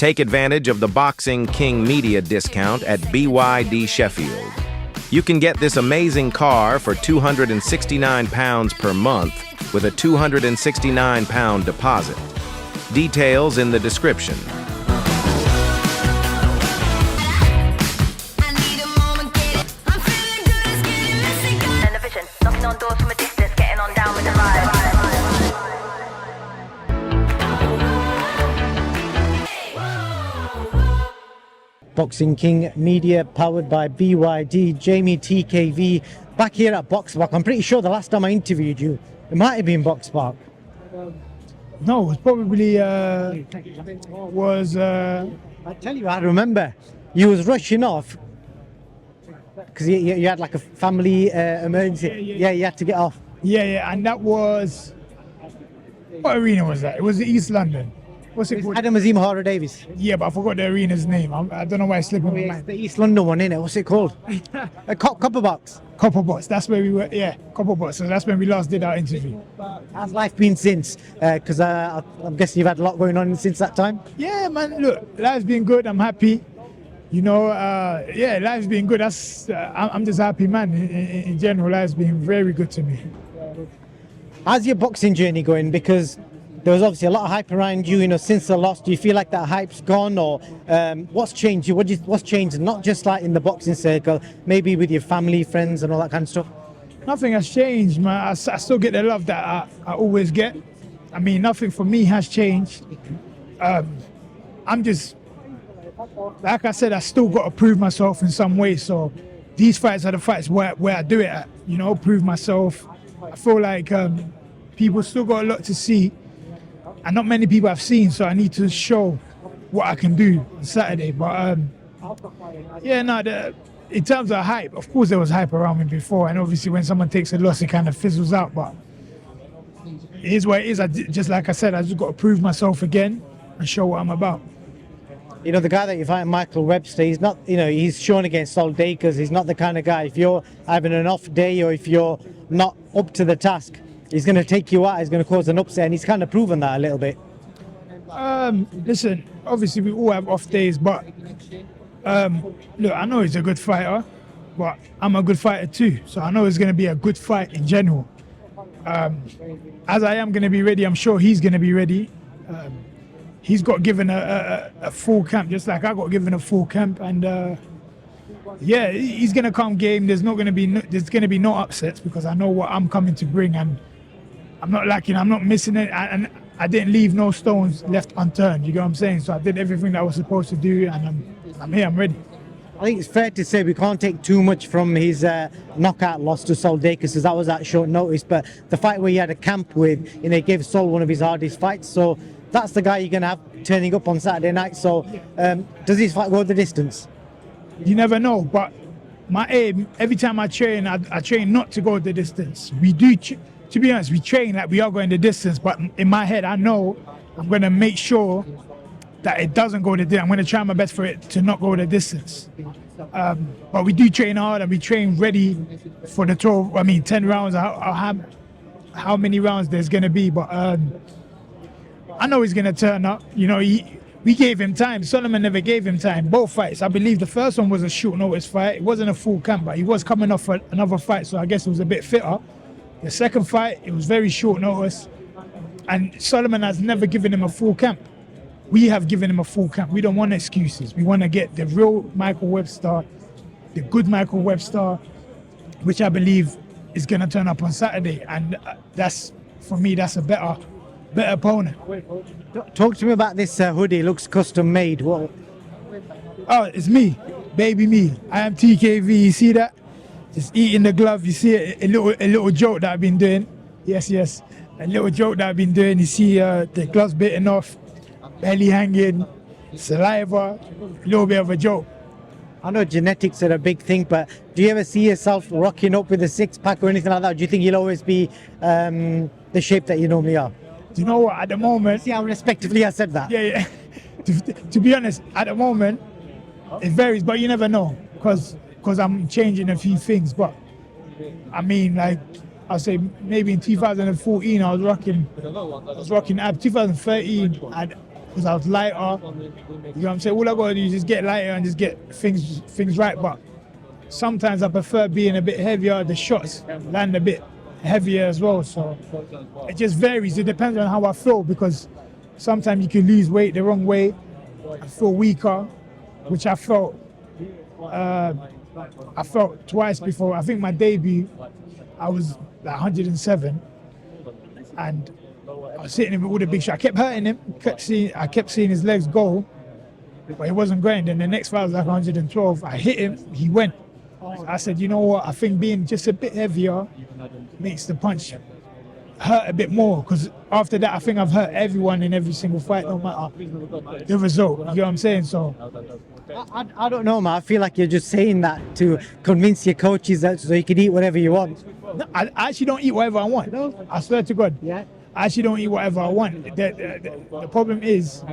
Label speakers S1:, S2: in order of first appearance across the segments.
S1: Take advantage of the Boxing King media discount at BYD Sheffield. You can get this amazing car for £269 per month with a £269 deposit. Details in the description.
S2: Boxing King Media, powered by BYD, Jeamie, TKV, back here at Box Park. I'm pretty sure the last time I interviewed you, it might have been Box Park.
S3: No, it was probably,
S2: I tell you, I remember, you was rushing off, because you had like a family emergency. Yeah, you had to get off.
S3: Yeah, and that was, what arena was that? It was East London. What's it called?
S2: Adam Azim Horror Davies.
S3: Yeah, but I forgot the arena's name. I don't know why it's slipping my mind.
S2: The East London one, innit? What's it called? Copper Box.
S3: Copper Box, that's where we were, yeah, Copper Box. So that's when we last did our interview.
S2: How's life been since? Because I'm guessing you've had a lot going on since that time?
S3: Yeah, man, look, life's been good. I'm happy. You know, yeah, life's been good. I'm just happy, man. In general, life's been very good to me.
S2: How's your boxing journey going? Because there was obviously a lot of hype around you, since the loss. Do you feel like that hype's gone, or what's changed you? What's changed, not just like in the boxing circle, maybe with your family, friends, and all that kind of stuff?
S3: Nothing has changed, man. I still get the love that I always get. I mean, nothing for me has changed. I'm just, like I said, I still got to prove myself in some way. So these fights are the fights where I do it at, prove myself. I feel like people still got a lot to see. And not many people have seen, so I need to show what I can do on Saturday. But yeah, no, in terms of hype, of course there was hype around me before, and obviously when someone takes a loss, it kind of fizzles out. But it is what it is. Just like I said, I just got to prove myself again and show what I'm about.
S2: The guy that you fight, Michael Webster, he's not, he's shown against Sol Dakers. He's not the kind of guy, if you're having an off day or if you're not up to the task, he's going to take you out, he's going to cause an upset, and he's kind of proven that a little bit.
S3: Listen, obviously we all have off days, but look, I know he's a good fighter, but I'm a good fighter too, so I know it's going to be a good fight in general. As I am going to be ready, I'm sure he's going to be ready. He's got given a full camp, just like I got given a full camp, and yeah, he's going to come game. There's going to be no upsets, because I know what I'm coming to bring, and I'm not lacking, I'm not missing it, and I didn't leave no stones left unturned, you get what I'm saying? So I did everything that I was supposed to do, and I'm here, I'm ready.
S2: I think it's fair to say we can't take too much from his knockout loss to Sol Dakers, because that was at short notice, but the fight where he had a camp with, he gave Sol one of his hardest fights, so that's the guy you're going to have turning up on Saturday night. So does this fight go the distance?
S3: You never know, but my aim, every time I train, I train not to go the distance. We do, to be honest, we train like we are going the distance, but in my head, I know I'm going to make sure that it doesn't go the distance. I'm going to try my best for it to not go the distance. But we do train hard, and we train ready for the 10 rounds. I'll have how many rounds there's going to be, but I know he's going to turn up. We gave him time. Solomon never gave him time. Both fights. I believe the first one was a short notice fight. It wasn't a full camp, but he was coming off for another fight, so I guess it was a bit fitter. The second fight, it was very short notice, and Solomon has never given him a full camp. We have given him a full camp. We don't want excuses. We want to get the real Michael Webster, the good Michael Webster, which I believe is going to turn up on Saturday, and that's, for me, that's a better opponent.
S2: Talk to me about this hoodie. It looks custom made. What?
S3: Oh, it's me, baby me. I am TKV. You see that? Just eating the glove. You see a little joke that I've been doing. Yes. A little joke that I've been doing. You see the gloves bitten off, belly hanging, saliva. A little bit of a joke.
S2: I know genetics are a big thing, but do you ever see yourself rocking up with a six-pack or anything like that? Do you think you'll always be the shape that you normally are?
S3: Do you know what? At the moment,
S2: see how respectively I said that.
S3: Yeah. to be honest, at the moment, it varies, but you never know, because I'm changing a few things. But I mean, like, I'll say maybe in 2014 I was rocking ab. 2013 I because I was lighter. You know what I'm saying? All I gotta do is just get lighter and just get things right. But sometimes I prefer being a bit heavier. The shots land a bit heavier as well. So it just varies. It depends on how I feel, because sometimes you can lose weight the wrong way. I feel weaker, which I felt twice before. I think my debut, I was like 107, and I was hitting him with all the big shots. I kept hurting him. I kept seeing his legs go, but he wasn't going. Then the next fight was like 112. I hit him. He went. I said, you know what? I think being just a bit heavier makes the punch hurt a bit more, because after that, I think I've hurt everyone in every single fight, no matter the result. You know what I'm saying? So
S2: I don't know, man. I feel like you're just saying that to convince your coaches that so you can eat whatever you want.
S3: no, I actually don't eat whatever I want. I swear to God.
S2: Yeah.
S3: I actually don't eat whatever I want. The problem is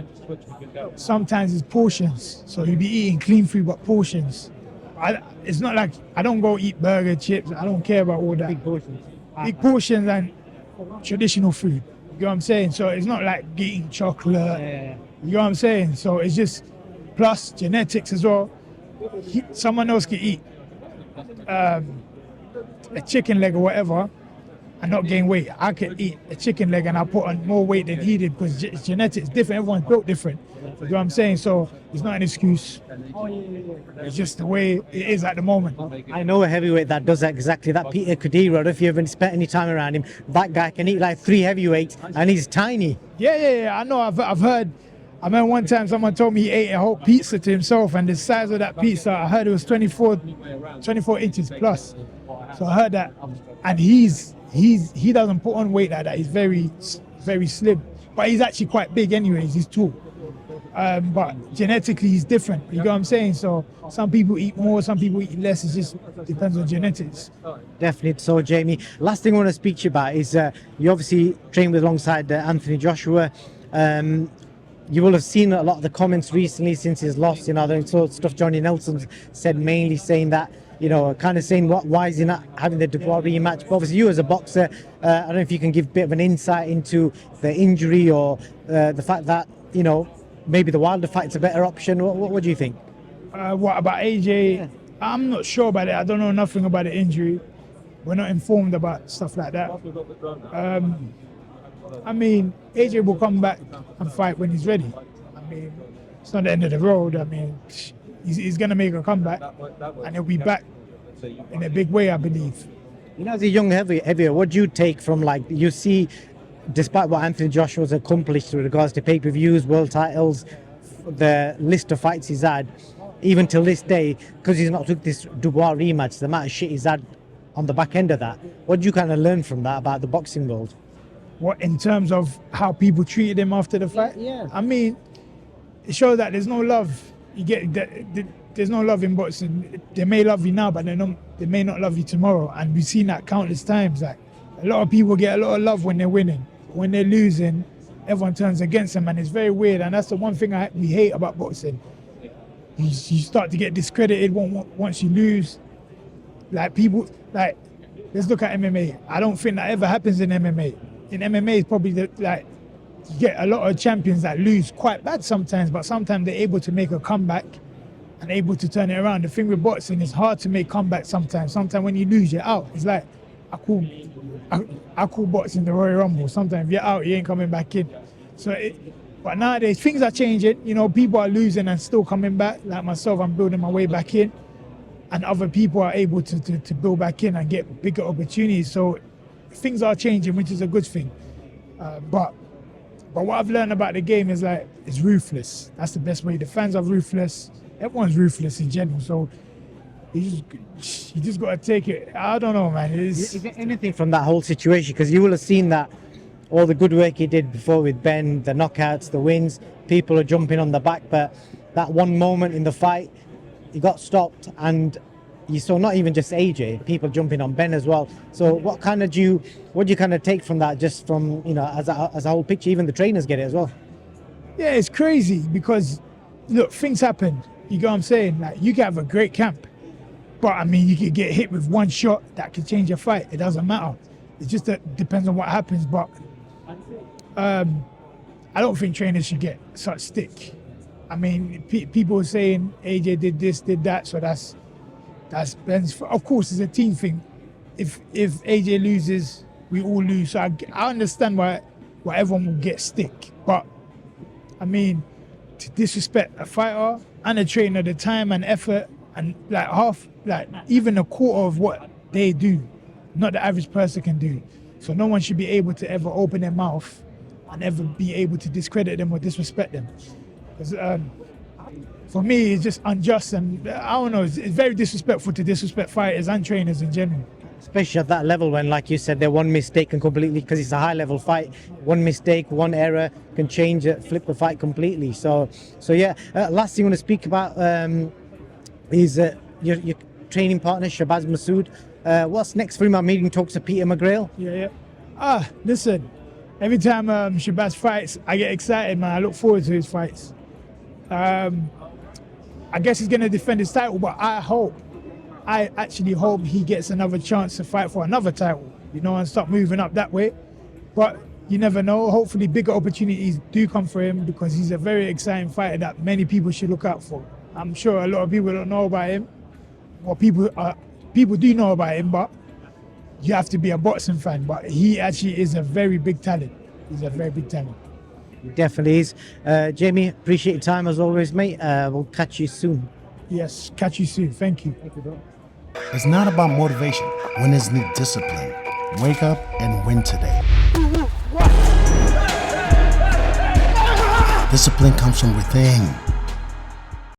S3: sometimes it's portions. So you be eating clean food, but portions. It's not like I don't go eat burger, chips. I don't care about all that. Big portions and traditional food. You know what I'm saying? So it's not like eating chocolate.
S2: Yeah.
S3: You know what I'm saying? So it's just plus genetics as well. Someone else can eat a chicken leg or whatever and not gain weight. I can eat a chicken leg and I put on more weight than he did, because genetics different. Everyone's built different. You know what I'm saying? So it's not an excuse. It's just the way it is at the moment.
S2: I know a heavyweight that does exactly that. Peter Kadira, I don't know if you ever spent any time around him. That guy can eat like 3 heavyweights and he's tiny.
S3: Yeah. I know. I've heard. I remember one time someone told me he ate a whole pizza to himself, and the size of that pizza, I heard it was 24 inches plus. So I heard that, and he doesn't put on weight like that. He's very slim, but he's actually quite big anyways. He's tall. But genetically he's different, you know what I'm saying? So some people eat more, some people eat less. It just depends on genetics.
S2: Definitely so, Jeamie. Last thing I want to speak to you about is you obviously trained with alongside Anthony Joshua. You will have seen a lot of the comments recently since his loss, you know, the sort of stuff Johnny Nelson's said, mainly saying that, you know, kind of saying why is he not having the DUBOIS rematch? But obviously you as a boxer, I don't know if you can give a bit of an insight into the injury or the fact that, you know, maybe the Wilder fight's a better option. What do you think?
S3: What about AJ? Yeah. I'm not sure about it. I don't know nothing about the injury. We're not informed about stuff like that. I mean, AJ will come back and fight when he's ready. I mean, it's not the end of the road. I mean, he's going to make a comeback and he'll be back in a big way, I believe.
S2: You know, as a young heavyweight, what do you take from, like, you see, despite what Anthony Joshua's accomplished with regards to pay-per-views, world titles, the list of fights he's had, even till this day, because he's not took this DUBOIS rematch, the amount of shit he's had on the back end of that, what do you kind of learn from that about the boxing world?
S3: What, in terms of how people treated him after the fight?
S2: Yeah.
S3: I mean, it shows that there's no love. There's no love in boxing. They may love you now, but they may not love you tomorrow. And we've seen that countless times. Like, a lot of people get a lot of love when they're winning. When they're losing, everyone turns against them, and it's very weird. And that's the one thing we hate about boxing. You start to get discredited once you lose. Like, people, like, let's look at MMA. I don't think that ever happens in MMA. In MMA, it's probably you get a lot of champions that lose quite bad sometimes, but sometimes they're able to make a comeback and able to turn it around. The thing with boxing, it's hard to make comebacks sometimes. Sometimes when you lose, you're out. It's like, I call boxing the Royal Rumble. Sometimes if you're out, you ain't coming back in. But nowadays, things are changing. You know, people are losing and still coming back. Like myself, I'm building my way back in. And other people are able to build back in and get bigger opportunities. So things are changing, which is a good thing. But what I've learned about the game is, like, it's ruthless. That's the best way. The fans are ruthless. Everyone's ruthless in general. So you just got to take it. I don't know, man.
S2: Is there anything from that whole situation? Because you will have seen that all the good work he did before with Ben, the knockouts, the wins, people are jumping on the back. But that one moment in the fight, he got stopped, and you saw not even just AJ, people jumping on Ben as well. So what do you kind of take from that, just from, you know, as a whole picture? Even the trainers get it as well.
S3: Yeah, it's crazy because, look, things happen. You know what I'm saying? Like, you can have a great camp, but I mean, you could get hit with one shot that could change your fight. It doesn't matter. It just depends on what happens. But I don't think trainers should get such stick. I mean, people saying AJ did this, did that, so that's Ben's. Of course, it's a team thing. If AJ loses, we all lose. So I understand why everyone will get stick, but I mean, to disrespect a fighter and a trainer, the time and effort and even a quarter of what they do, not the average person can do. So no one should be able to ever open their mouth and ever be able to discredit them or disrespect them. Because for me, it's just unjust, and I don't know, it's very disrespectful to disrespect fighters and trainers in general.
S2: Especially at that level when, like you said, their one mistake can completely, because it's a high level fight, one mistake, one error can change it, flip the fight completely. So yeah, last thing I want to speak about is your training partner, Shabazz Masood. What's next for him? I'm meeting talks to Peter McGrail.
S3: Yeah. Listen, every time Shabazz fights, I get excited, man. I look forward to his fights. I guess he's going to defend his title, but I actually hope he gets another chance to fight for another title, and start moving up that way. But you never know. Hopefully bigger opportunities do come for him, because he's a very exciting fighter that many people should look out for. I'm sure a lot of people don't know about him. Well, people do know about him, but you have to be a boxing fan. But he actually is a very big talent. He's a very big talent.
S2: He definitely is. Jeamie, appreciate your time as always, mate. We'll catch you soon.
S3: Yes, catch you soon. Thank you.
S2: Thank you, bro.
S4: It's not about motivation. Winners need discipline. Wake up and win today. Discipline comes from within.